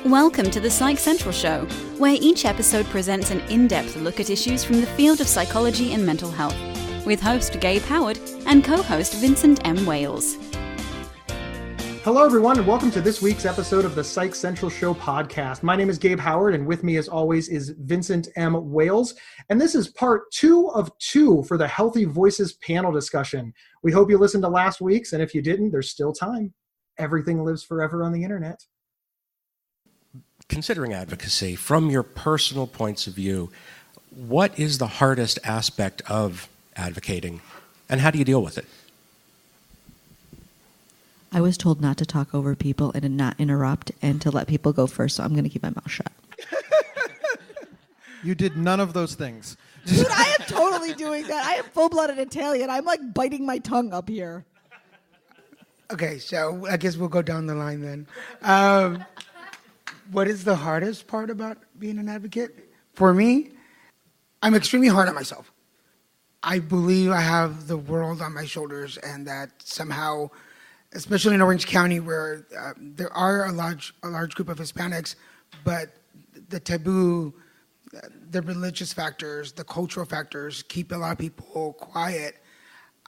Welcome to the Psych Central Show, where each episode presents an in-depth look at issues from the field of psychology and mental health, with host Gabe Howard and co-host Vincent M. Wales. Hello, everyone, and welcome to this week's episode of the Psych Central Show podcast. My name is Gabe Howard, and with me, as always, is Vincent M. Wales. And this is part 2 of 2 for the HealtheVoices panel discussion. We hope you listened to last week's, and if you didn't, there's still time. Everything lives forever on the internet. Considering advocacy, from your personal points of view, what is the hardest aspect of advocating, and how do you deal with it? I was told not to talk over people and to not interrupt and to let people go first, so I'm going to keep my mouth shut. You did none of those things. Dude, I am totally doing that. I am full-blooded Italian. I'm like biting my tongue up here. Okay, so I guess we'll go down the line then. What is the hardest part about being an advocate? For me, I'm extremely hard on myself. I believe I have the world on my shoulders and that somehow, especially in Orange County where there are a large group of Hispanics, but the taboo, the religious factors, the cultural factors keep a lot of people quiet.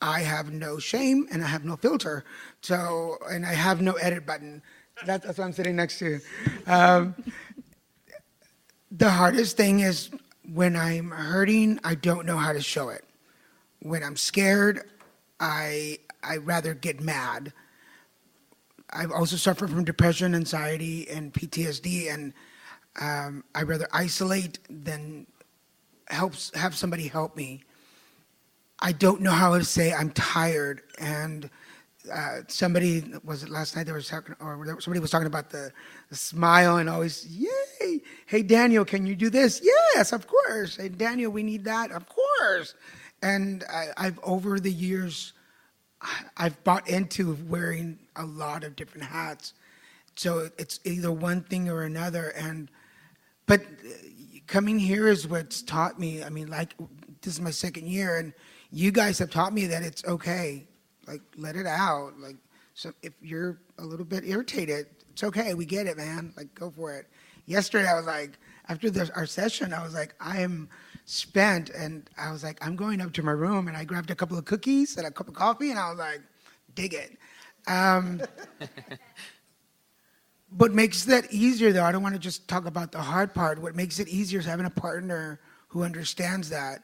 I have no shame and I have no filter, and I have no edit button. That's what I'm sitting next to. The hardest thing is when I'm hurting, I don't know how to show it. When I'm scared, I rather get mad. I've also suffered from depression, anxiety, and PTSD, and I rather isolate than have somebody help me. I don't know how to say I'm tired, and somebody, was it last night, somebody was talking about the smile and always, yay, hey Daniel, can you do this? Yes, of course. Hey Daniel, we need that, of course. And I've over the years, I've bought into wearing a lot of different hats. So it's either one thing or another. But coming here is what's taught me. I mean, like, this is my second year, and you guys have taught me that it's okay. Like, let it out. Like, so if you're a little bit irritated, it's okay. We get it, man. Like, go for it. Yesterday, I was like, after our session, I was like, I am spent, and I was like, I'm going up to my room, and I grabbed a couple of cookies and a cup of coffee, and I was like, dig it. What makes that easier, though, I don't want to just talk about the hard part. What makes it easier is having a partner who understands that.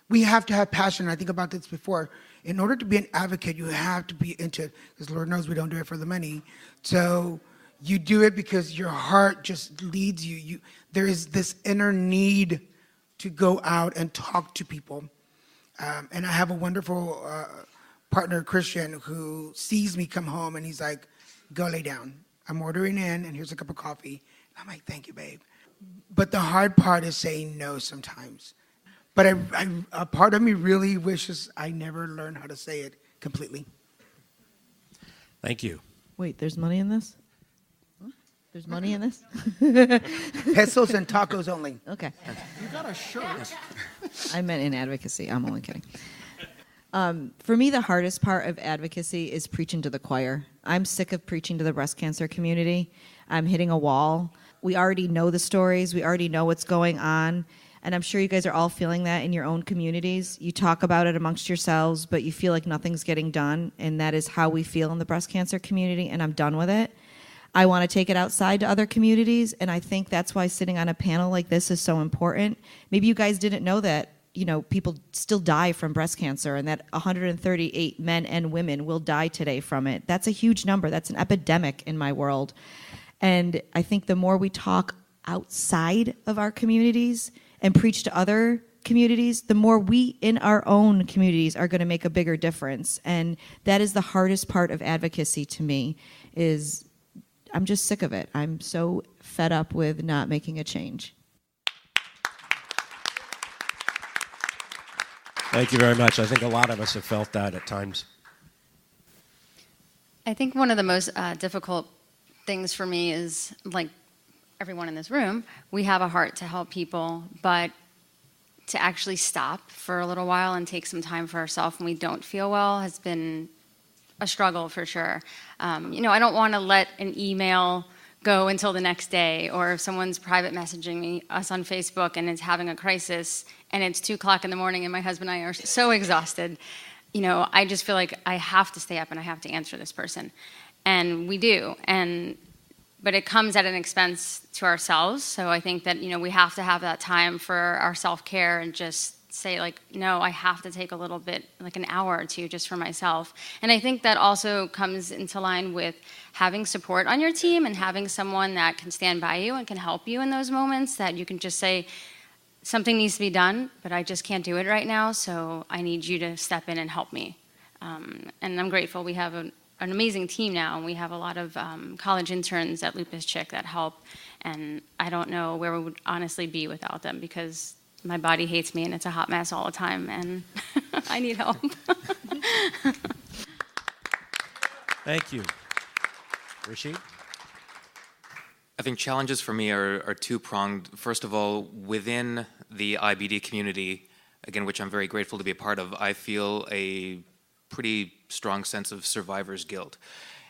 We have to have passion. I think about this before. In order to be an advocate, you have to be into it, because Lord knows we don't do it for the money. So you do it because your heart just leads you. There is this inner need to go out and talk to people. And I have a wonderful partner, Christian, who sees me come home and he's like, go lay down. I'm ordering in and here's a cup of coffee. And I'm like, thank you, babe. But the hard part is saying no sometimes. But a part of me really wishes I never learned how to say it completely. Thank you. Wait, there's money in this? There's money in this? Pesos and tacos only. Okay. You got a shirt. I meant in advocacy. I'm only kidding. For me, the hardest part of advocacy is preaching to the choir. I'm sick of preaching to the breast cancer community. I'm hitting a wall. We already know the stories. We already know what's going on. And I'm sure you guys are all feeling that in your own communities. You talk about it amongst yourselves, but you feel like nothing's getting done. And that is how we feel in the breast cancer community, and I'm done with it. I want to take it outside to other communities, and I think that's why sitting on a panel like this is so important. Maybe you guys didn't know that, people still die from breast cancer, and that 138 men and women will die today from it. That's a huge number. That's an epidemic in my world. And I think the more we talk outside of our communities and preach to other communities, the more we in our own communities are going to make a bigger difference. And that is the hardest part of advocacy to me, is I'm just sick of it. I'm so fed up with not making a change. Thank you very much. I think a lot of us have felt that at times. I think one of the most difficult things for me is, like everyone in this room, we have a heart to help people, but to actually stop for a little while and take some time for ourselves when we don't feel well has been a struggle for sure. I don't want to let an email go until the next day, or if someone's private messaging us on Facebook and is having a crisis and it's 2 o'clock in the morning and my husband and I are so exhausted, I just feel like I have to stay up and I have to answer this person. And we do. But it comes at an expense to ourselves. So I think that, we have to have that time for our self-care and just say, like, no, I have to take a little bit, like an hour or two just for myself. And I think that also comes into line with having support on your team and having someone that can stand by you and can help you in those moments, that you can just say, something needs to be done, but I just can't do it right now, so I need you to step in and help me. And I'm grateful we have an amazing team now, and we have a lot of college interns at Lupus Chick that help, and I don't know where we would honestly be without them, because my body hates me and it's a hot mess all the time, and I need help. Thank you. Rasheed? I think challenges for me are two-pronged. First of all, within the IBD community, again, which I'm very grateful to be a part of, I feel a pretty strong sense of survivor's guilt,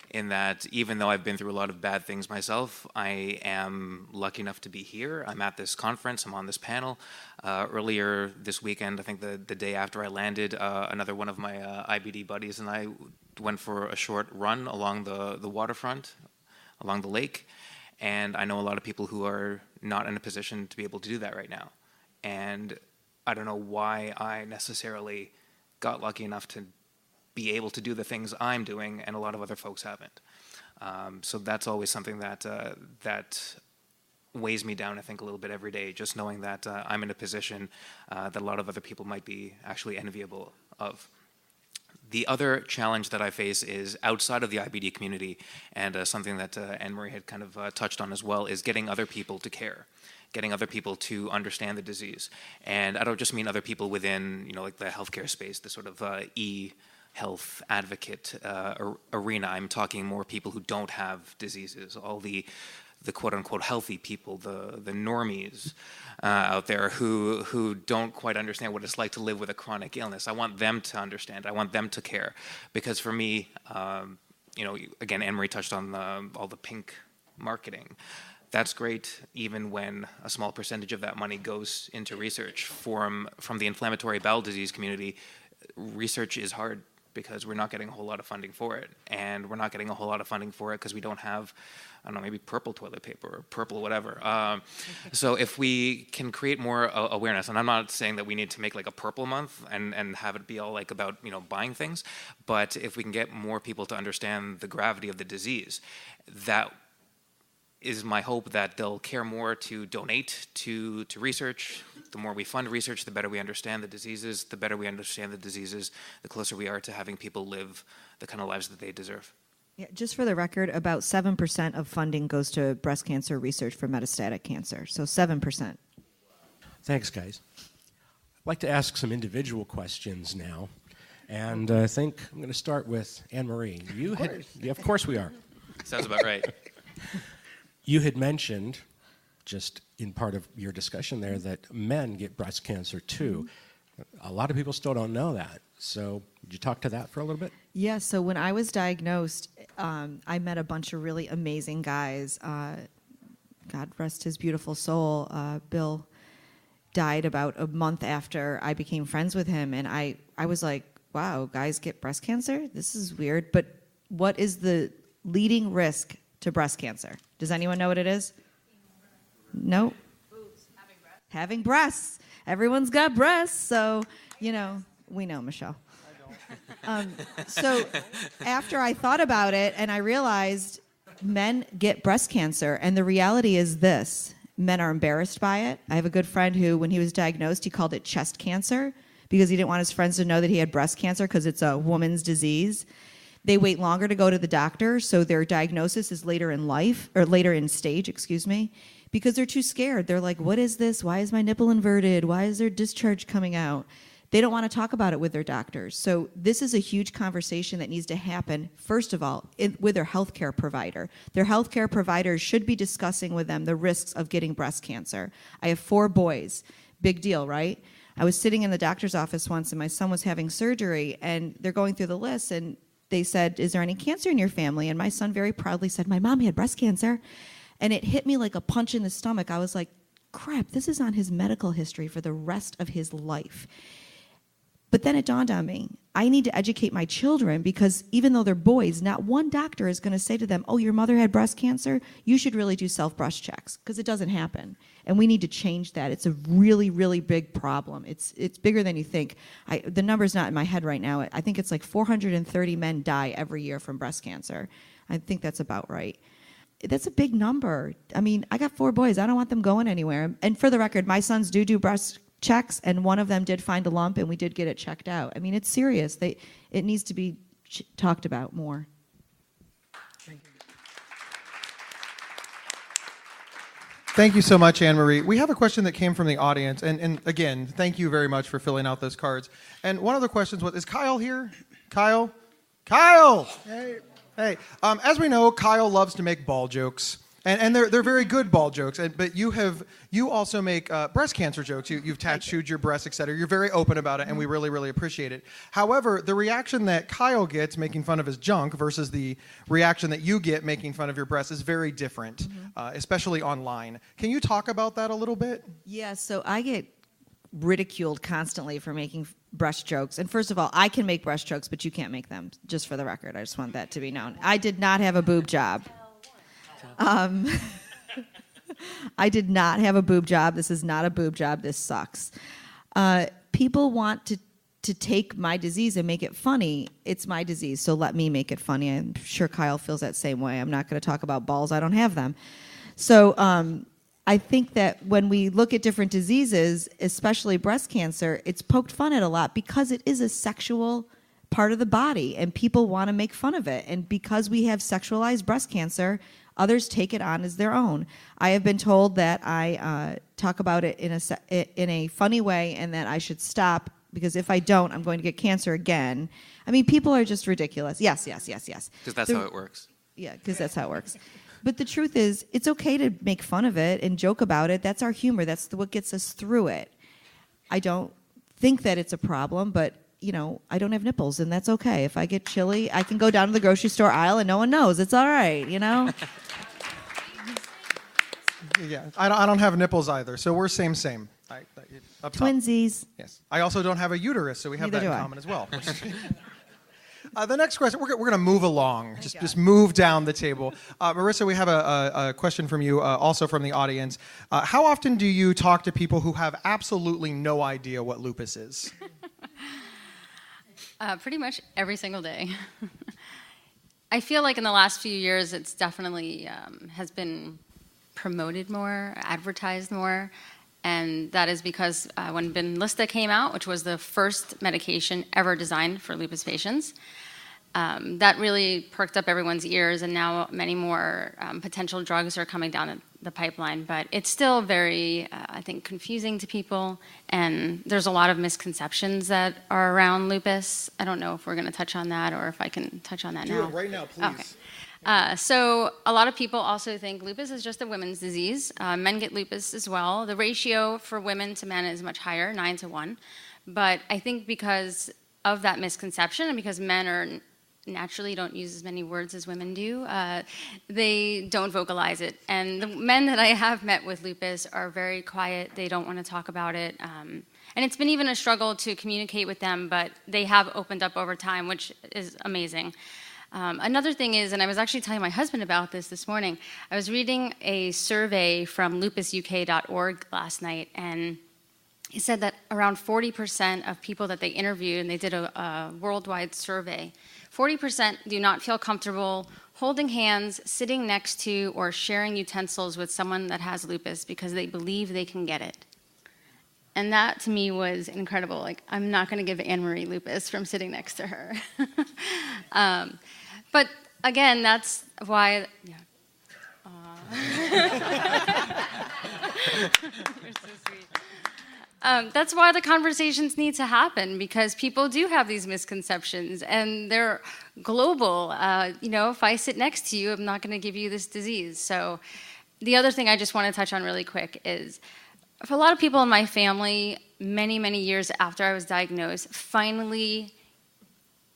in that even though I've been through a lot of bad things myself, I am lucky enough to be here. I'm at this conference, I'm on this panel. Earlier this weekend, I think the day after I landed, another one of my IBD buddies and I went for a short run along the waterfront, along the lake. And I know a lot of people who are not in a position to be able to do that right now. And I don't know why I necessarily got lucky enough to be able to do the things I'm doing, and a lot of other folks haven't. So that's always something that weighs me down, I think, a little bit every day, just knowing that I'm in a position that a lot of other people might be actually enviable of. The other challenge that I face is outside of the IBD community, and something that AnnMarie had kind of touched on as well, is getting other people to care, getting other people to understand the disease. And I don't just mean other people within, like the healthcare space, the sort of health advocate arena. I'm talking more people who don't have diseases, all the quote-unquote healthy people, the normies out there who don't quite understand what it's like to live with a chronic illness. I want them to understand. I want them to care. Because for me, again, AnnMarie touched on all the pink marketing. That's great, even when a small percentage of that money goes into research. From the inflammatory bowel disease community, research is hard, because we're not getting a whole lot of funding for it. And we're not getting a whole lot of funding for it because we don't have, I don't know, maybe purple toilet paper or purple whatever. So if we can create more awareness, and I'm not saying that we need to make like a purple month and have it be all like about, buying things, but if we can get more people to understand the gravity of the disease, that is my hope, that they'll care more to donate to research. The more we fund research, the better we understand the diseases. The better we understand the diseases, the closer we are to having people live the kind of lives that they deserve. Yeah, just for the record, about 7% of funding goes to breast cancer research for metastatic cancer. So 7%. Thanks, guys. I'd like to ask some individual questions now. And I think I'm going to start with AnnMarie. Of course we are. Sounds about right. You had mentioned, just in part of your discussion there, that men get breast cancer too. A lot of people still don't know that. So would you talk to that for a little bit? Yeah, so when I was diagnosed, I met a bunch of really amazing guys. God rest his beautiful soul. Bill died about a month after I became friends with him. And I was like, wow, guys get breast cancer? This is weird. But what is the leading risk to breast cancer? Does anyone know what it is? No? Having breasts. Everyone's got breasts, so, we know, Michelle. I don't. So after I thought about it and I realized men get breast cancer, and the reality is this: men are embarrassed by it. I have a good friend who, when he was diagnosed, he called it chest cancer because he didn't want his friends to know that he had breast cancer because it's a woman's disease. They wait longer to go to the doctor, so their diagnosis is later in life, or later in stage, because they're too scared. They're like, what is this? Why is my nipple inverted? Why is there discharge coming out? They don't want to talk about it with their doctors. So this is a huge conversation that needs to happen, first of all, with their healthcare provider. Their healthcare providers should be discussing with them the risks of getting breast cancer. I have 4 boys. Big deal, right? I was sitting in the doctor's office once, and my son was having surgery, and they're going through the list, and they said, is there any cancer in your family? And my son very proudly said, my mom had breast cancer. And it hit me like a punch in the stomach. I was like, crap, this is on his medical history for the rest of his life. But then it dawned on me, I need to educate my children, because even though they're boys, not one doctor is going to say to them, oh, your mother had breast cancer, you should really do self-breast checks, because it doesn't happen. And we need to change that. It's a really, really big problem. It's bigger than you think. The number's not in my head right now. I think it's like 430 men die every year from breast cancer. I think that's about right. That's a big number. I mean, I got 4 boys. I don't want them going anywhere. And for the record, my sons do breast checks, and one of them did find a lump, and we did get it checked out. I mean, it's serious. It needs to be talked about more. Thank you so much, AnnMarie. We have a question that came from the audience, and again, thank you very much for filling out those cards. And one of the questions was, is Kyle here? Kyle? Kyle! Hey. As we know, Kyle loves to make ball jokes. And they're very good ball jokes. But you also make breast cancer jokes. You've tattooed your breasts, et cetera. You're very open about it, and we really, really appreciate it. However, the reaction that Kyle gets making fun of his junk versus the reaction that you get making fun of your breasts is very different, especially online. Can you talk about that a little bit? Yeah, so I get ridiculed constantly for making breast jokes. And first of all, I can make breast jokes, but you can't make them, just for the record. I just want that to be known. I did not have a boob job. I did not have a boob job. This is not a boob job. This sucks. People want to take my disease and make it funny. It's my disease, so let me make it funny. I'm sure Kyle feels that same way. I'm not going to talk about balls. I don't have them. So I think that when we look at different diseases, especially breast cancer, it's poked fun at a lot because it is a sexual part of the body, and people want to make fun of it. And because we have sexualized breast cancer, others take it on as their own. I have been told that I talk about it in a funny way, and that I should stop, because if I don't, I'm going to get cancer again. I mean, people are just ridiculous. Yes. Because that's how it works. Yeah, because that's how it works. But the truth is, it's okay to make fun of it and joke about it. That's our humor. That's what gets us through it. I don't think that it's a problem, but I don't have nipples, and that's okay. If I get chilly, I can go down to the grocery store aisle, and no one knows. It's all right, Yeah, I don't have nipples either, so we're same. Up top. Twinsies. Yes. I also don't have a uterus, so we have Neither that in do I. common as well. The next question, we're going to move along. Just move down the table. Marisa, we have a question from you, also from the audience. How often do you talk to people who have absolutely no idea what lupus is? Pretty much every single day. I feel like in the last few years, it's definitely has been promoted more, advertised more, and that is because when Benlysta came out, which was the first medication ever designed for lupus patients, that really perked up everyone's ears, and now many more potential drugs are coming down the pipeline. But it's still very, I think, confusing to people, and there's a lot of misconceptions that are around lupus. I don't know if we're going to touch on that or if I can touch on that now. Do it right now, please. Okay. So a lot of people also think lupus is just a women's disease. Men get lupus as well. The ratio for women to men is much higher, 9-1. But I think because of that misconception, and because men are naturally don't use as many words as women do, they don't vocalize it. And the men that I have met with lupus are very quiet. They don't want to talk about it. And it's been even a struggle to communicate with them, but they have opened up over time, which is amazing. Another thing is, and I was actually telling my husband about this morning, I was reading a survey from lupusuk.org last night, and he said that around 40% of people that they interviewed, and they did a worldwide survey, 40% do not feel comfortable holding hands, sitting next to, or sharing utensils with someone that has lupus because they believe they can get it. And that, to me, was incredible. Like, I'm not going to give AnnMarie lupus from sitting next to her. But, again, that's why... Yeah. You're so sweet. That's why the conversations need to happen, because people do have these misconceptions, and they're global. If I sit next to you, I'm not going to give you this disease. So the other thing I just want to touch on really quick is, for a lot of people in my family, many, many years after I was diagnosed, finally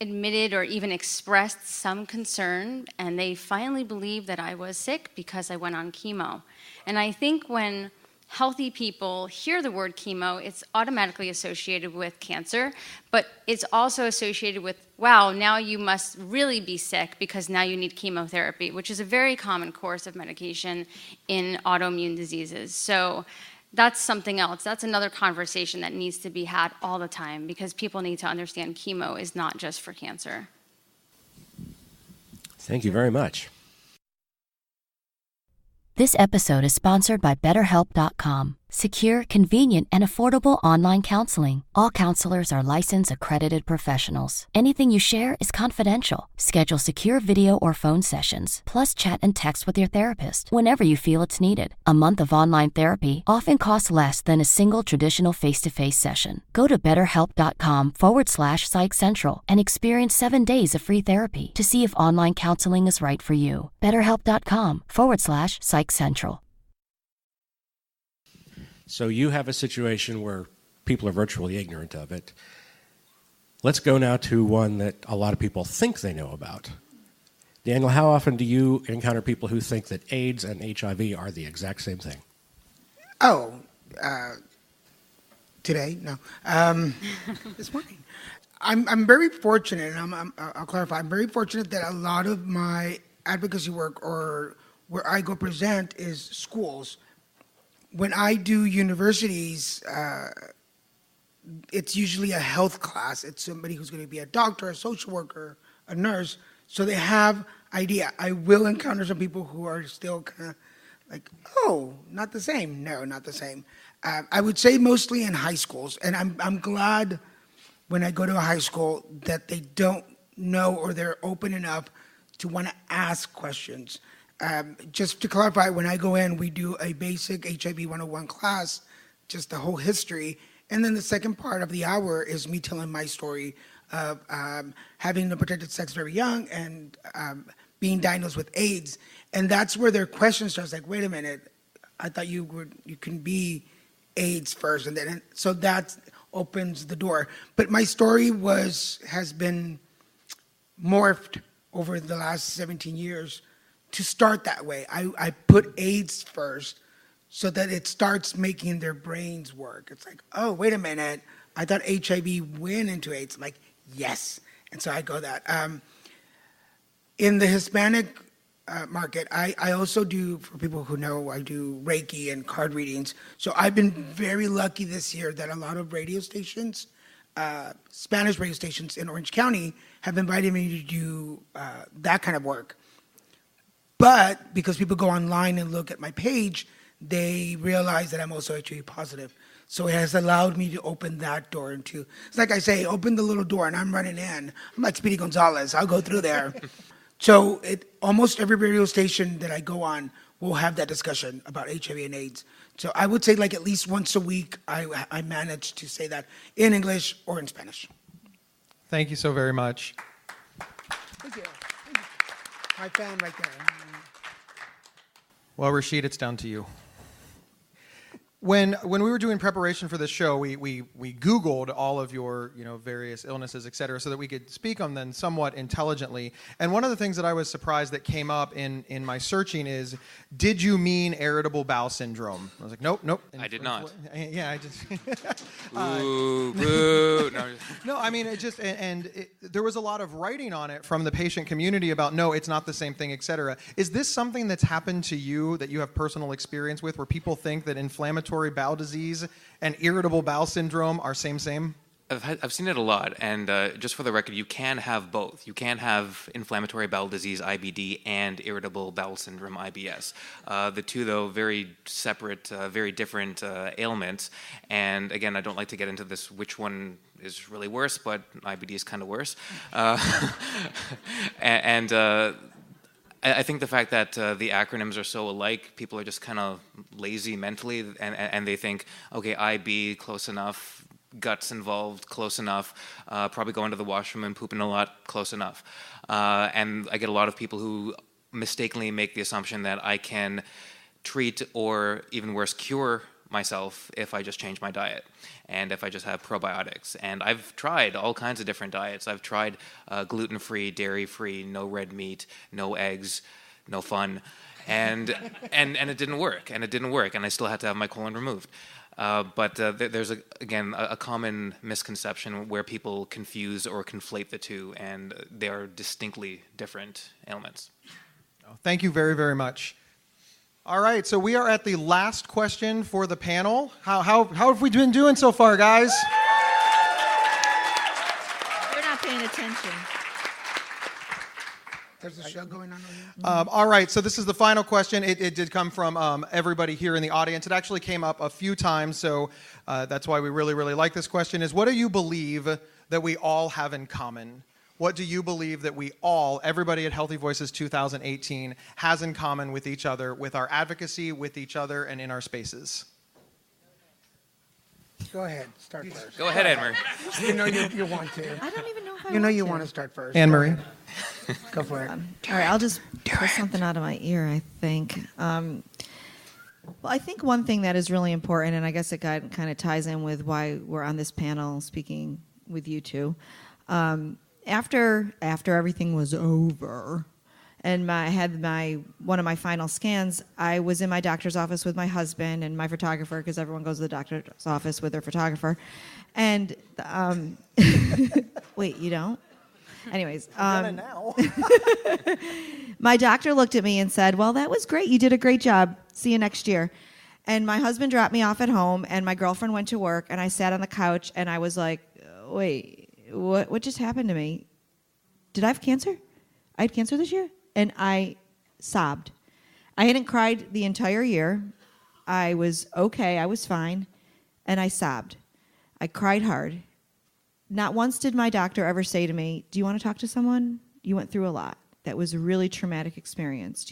admitted or even expressed some concern, and they finally believed that I was sick because I went on chemo. And I think when healthy people hear the word chemo, it's automatically associated with cancer, but it's also associated with, wow, now you must really be sick because now you need chemotherapy, which is a very common course of medication in autoimmune diseases. So that's something else. That's another conversation that needs to be had all the time, because people need to understand chemo is not just for cancer. Thank you very much. This episode is sponsored by BetterHelp.com. Secure, convenient, and affordable online counseling. All counselors are licensed, accredited professionals. Anything you share is confidential. Schedule secure video or phone sessions, plus chat and text with your therapist whenever you feel it's needed. A month of online therapy often costs less than a single traditional face-to-face session. Go to BetterHelp.com/Psych Central and experience 7 days of free therapy to see if online counseling is right for you. BetterHelp.com/Psych Central. So you have a situation where people are virtually ignorant of it. Let's go now to one that a lot of people think they know about. Daniel, how often do you encounter people who think that AIDS and HIV are the exact same thing? Today? No. This morning. I'm very fortunate, and I'll clarify, I'm very fortunate that a lot of my advocacy work, or where I go present, is schools. When I do universities, it's usually a health class. It's somebody who's going to be a doctor, a social worker, a nurse. So they have idea. I will encounter some people who are still kind of like, oh, not the same. No, not the same. I would say mostly in high schools. And I'm glad when I go to a high school that they don't know, or they're open enough to want to ask questions. Just to clarify, when I go in, we do a basic HIV 101 class, just the whole history. And then the second part of the hour is me telling my story of having unprotected sex very young and being diagnosed with AIDS. And that's where their question starts, like, wait a minute, I thought you can be AIDS first. And then, so that opens the door. But my story has been morphed over the last 17 years to start that way. I put AIDS first so that it starts making their brains work. It's like, oh, wait a minute, I thought HIV went into AIDS. I'm like, yes. And so I go that. In the Hispanic market, I also do, for people who know, I do Reiki and card readings. So I've been very lucky this year that a lot of radio stations, Spanish radio stations in Orange County, have invited me to do that kind of work. But because people go online and look at my page, they realize that I'm also HIV positive. So it has allowed me to open that door into, it's like I say, open the little door and I'm running in. I'm like Speedy Gonzalez, I'll go through there. So almost every radio station that I go on will have that discussion about HIV and AIDS. So I would say like at least once a week, I manage to say that in English or in Spanish. Thank you so very much. Thank you. My fan right there. Well, Rasheed, it's down to you. When we were doing preparation for this show, we Googled all of your various illnesses, et cetera, so that we could speak on them somewhat intelligently. And one of the things that I was surprised that came up in my searching is, did you mean irritable bowel syndrome? I was like, nope. I did not. Yeah, I just. Ooh, boo. No, I mean, there was a lot of writing on it from the patient community about, no, it's not the same thing, et cetera. Is this something that's happened to you that you have personal experience with, where people think that inflammatory bowel disease and irritable bowel syndrome are same? I've seen it a lot, and just for the record, you can have both. You can have inflammatory bowel disease, IBD, and irritable bowel syndrome, IBS. The two, though, very separate, very different ailments. And again, I don't like to get into this, which one is really worse, but IBD is kind of worse. I think the fact that the acronyms are so alike, people are just kind of lazy mentally, and they think, okay, IB, close enough, guts involved, close enough, probably going to the washroom and pooping a lot, close enough. And I get a lot of people who mistakenly make the assumption that I can treat, or even worse, cure myself if I just change my diet and if I just have probiotics. And I've tried all kinds of different diets. I've tried gluten-free, dairy-free, no red meat, no eggs, no fun, and it didn't work, and I still had to have my colon removed. But there's, again, a common misconception where people confuse or conflate the two, and they are distinctly different ailments. Thank you very, very much. All right, so we are at the last question for the panel. How have we been doing so far, guys? You're not paying attention. There's a show going on over here. All right, so this is the final question. It did come from everybody here in the audience. It actually came up a few times, so that's why we really, really like this question, is what do you believe that we all have in common? What do you believe that we all, everybody at Healthy Voices 2018, has in common with each other, with our advocacy, with each other, and in our spaces? Go ahead, start first. Go ahead, AnnMarie. You know you want to. I don't even know if I You know want you to. want to start first. AnnMarie. Go for it. All right, I'll just pull something out of my ear, I think. Well, I think one thing that is really important, and I guess it kind of ties in with why we're on this panel speaking with you two. After everything was over, and I had one of my final scans, I was in my doctor's office with my husband and my photographer, because everyone goes to the doctor's office with their photographer. And wait, you don't? Anyways, now. my doctor looked at me and said, "Well, that was great. You did a great job. See you next year." And my husband dropped me off at home, and my girlfriend went to work, and I sat on the couch, and I was like, "Wait, what just happened to me? Did I have cancer? I had cancer this year?" And I sobbed. I hadn't cried the entire year. I was okay. I was fine. And I sobbed. I cried hard. Not once did my doctor ever say to me, "Do you want to talk to someone? You went through a lot. That was a really traumatic experience.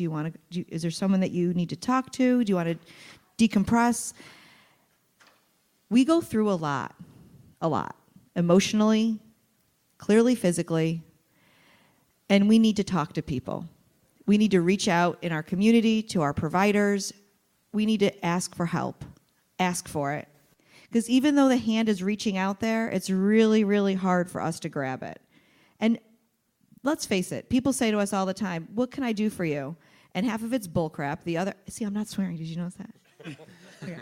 Is there someone that you need to talk to? Do you want to decompress?" We go through a lot. Emotionally, clearly physically, and we need to talk to people. We need to reach out in our community to our providers. We need to ask for help. Ask for it. Because even though the hand is reaching out there, it's really, really hard for us to grab it. And let's face it, people say to us all the time, "What can I do for you?" And half of it's bullcrap. See, I'm not swearing. Did you notice that? Okay.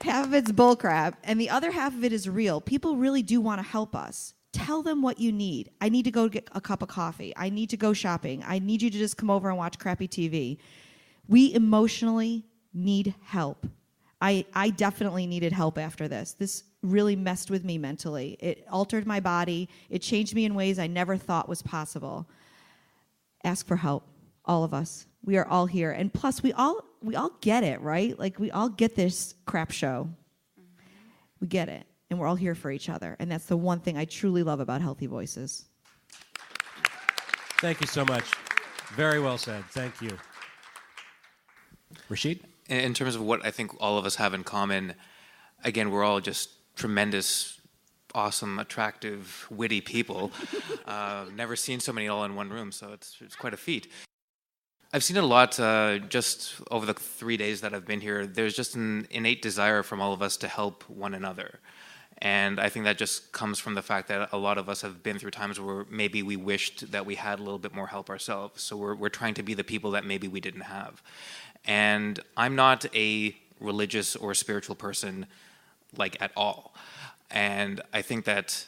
Half of it's bullcrap, and the other half of it is real. People really do want to help us. Tell them what you need. I need to go get a cup of coffee. I need to go shopping. I need you to just come over and watch crappy TV. We emotionally need help. I definitely needed help after this. This really messed with me mentally. It altered my body. It changed me in ways I never thought was possible. Ask for help, all of us. We are all here. And plus, we all get it, right? Like, we all get this crap show. We get it. And we're all here for each other. And that's the one thing I truly love about Healthy Voices. Thank you so much. Very well said. Thank you. Rasheed? In terms of what I think all of us have in common, again, we're all just tremendous, awesome, attractive, witty people. Never seen so many all in one room, so it's quite a feat. I've seen it a lot just over the 3 days that I've been here. There's just an innate desire from all of us to help one another. And I think that just comes from the fact that a lot of us have been through times where maybe we wished that we had a little bit more help ourselves. So we're trying to be the people that maybe we didn't have. And I'm not a religious or spiritual person, like, at all. And I think that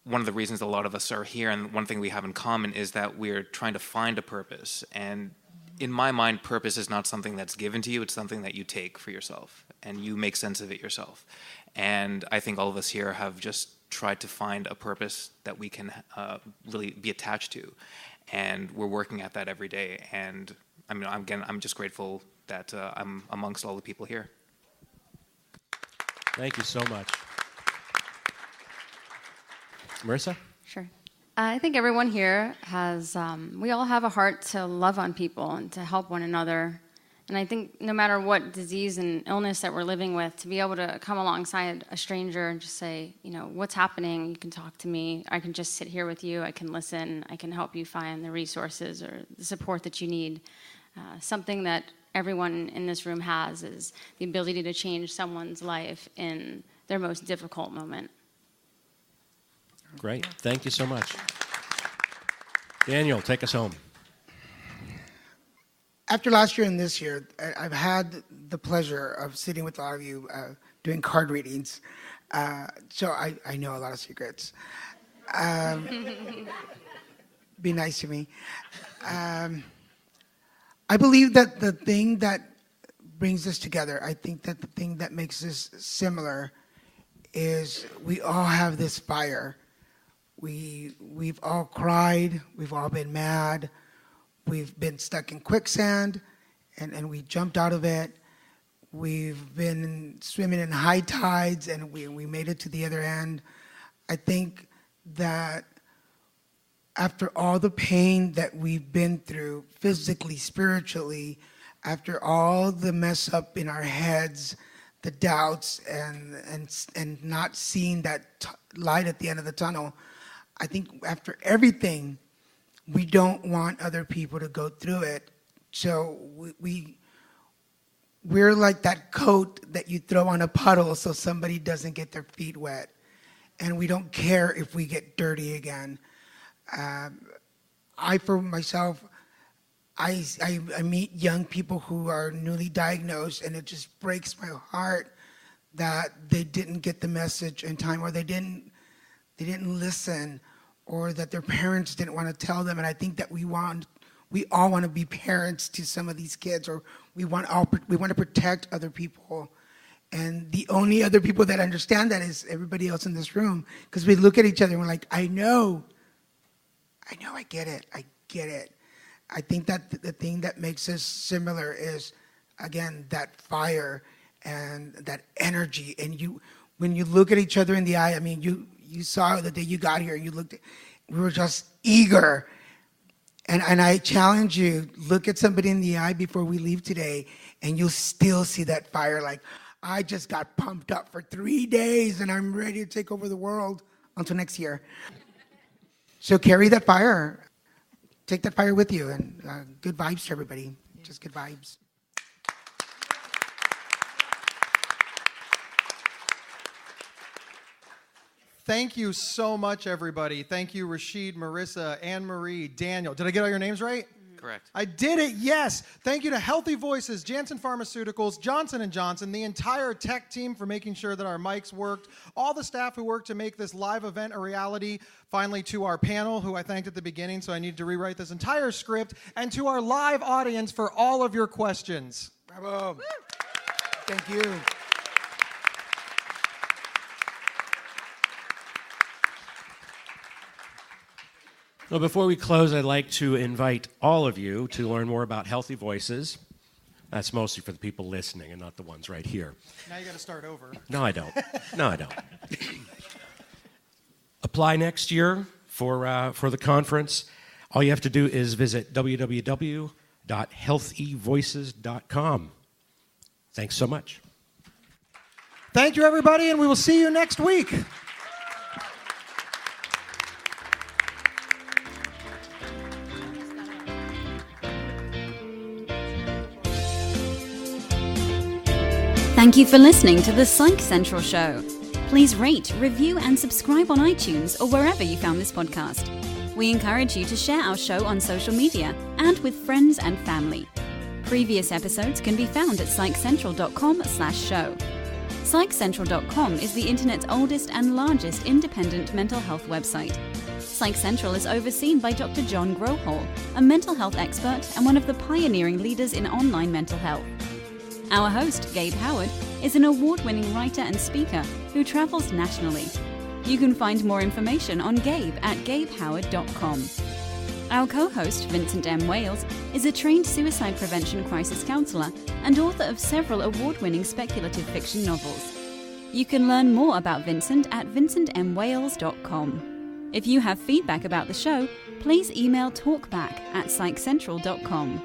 one of the reasons a lot of us are here, and one thing we have in common, is that we're trying to find a purpose. And in my mind, purpose is not something that's given to you, it's something that you take for yourself, and you make sense of it yourself. And I think all of us here have just tried to find a purpose that we can really be attached to. And we're working at that every day. And I mean, I'm just grateful that I'm amongst all the people here. Thank you so much. Marisa? Sure. I think everyone here has, we all have a heart to love on people and to help one another. And I think no matter what disease and illness that we're living with, to be able to come alongside a stranger and just say, you know, what's happening? You can talk to me. I can just sit here with you. I can listen. I can help you find the resources or the support that you need. Something that everyone in this room has, is the ability to change someone's life in their most difficult moment. Great. Thank you so much. Daniel, take us home. After last year and this year, I've had the pleasure of sitting with a lot of you doing card readings. So I know a lot of secrets. Be nice to me. I believe that the thing that brings us together, I think that the thing that makes us similar is we all have this fire. We've all cried, we've all been mad, we've been stuck in quicksand, and we jumped out of it. We've been swimming in high tides, and we made it to the other end. I think that after all the pain that we've been through, physically, spiritually, after all the mess up in our heads, the doubts, and not seeing that light at the end of the tunnel, I think after everything, we don't want other people to go through it. So we're like that coat that you throw on a puddle so somebody doesn't get their feet wet. And we don't care if we get dirty again. I, for myself, I meet young people who are newly diagnosed, and it just breaks my heart that they didn't get the message in time, or they didn't listen, or that their parents didn't want to tell them. And I think that we all want to be parents to some of these kids, or we want to protect other people. And the only other people that understand that is everybody else in this room, because we look at each other and we're like, I know, I get it. I think that the thing that makes us similar is, again, that fire and that energy. And when you look at each other in the eye, I mean, you saw the day you got here, we were just eager. And I challenge you, look at somebody in the eye before we leave today, and you'll still see that fire. Like, I just got pumped up for 3 days, and I'm ready to take over the world until next year. So carry that fire. Take that fire with you, and good vibes to everybody. Just good vibes. Thank you so much, everybody. Thank you, Rasheed, Marisa, AnnMarie, Daniel. Did I get all your names right? Correct. I did it, yes. Thank you to HealtheVoices, Janssen Pharmaceuticals, Johnson & Johnson, the entire tech team for making sure that our mics worked, all the staff who worked to make this live event a reality, finally to our panel, who I thanked at the beginning, so I need to rewrite this entire script, and to our live audience for all of your questions. Bravo. Thank you. Well, before we close, I'd like to invite all of you to learn more about HealtheVoices. That's mostly for the people listening and not the ones right here. Now you got to start over. No, I don't. Apply next year for the conference. All you have to do is visit www.healthevoices.com. Thanks so much. Thank you, everybody, and we will see you next week. Thank you for listening to the Psych Central Show. Please rate, review, and subscribe on iTunes or wherever you found this podcast. We encourage you to share our show on social media and with friends and family. Previous episodes can be found at psychcentral.com/show. Psychcentral.com is the internet's oldest and largest independent mental health website. Psych Central is overseen by Dr. John Grohol, a mental health expert and one of the pioneering leaders in online mental health. Our host, Gabe Howard, is an award-winning writer and speaker who travels nationally. You can find more information on Gabe at gabehoward.com. Our co-host, Vincent M. Wales, is a trained suicide prevention crisis counselor and author of several award-winning speculative fiction novels. You can learn more about Vincent at vincentmwales.com. If you have feedback about the show, please email talkback@psychcentral.com.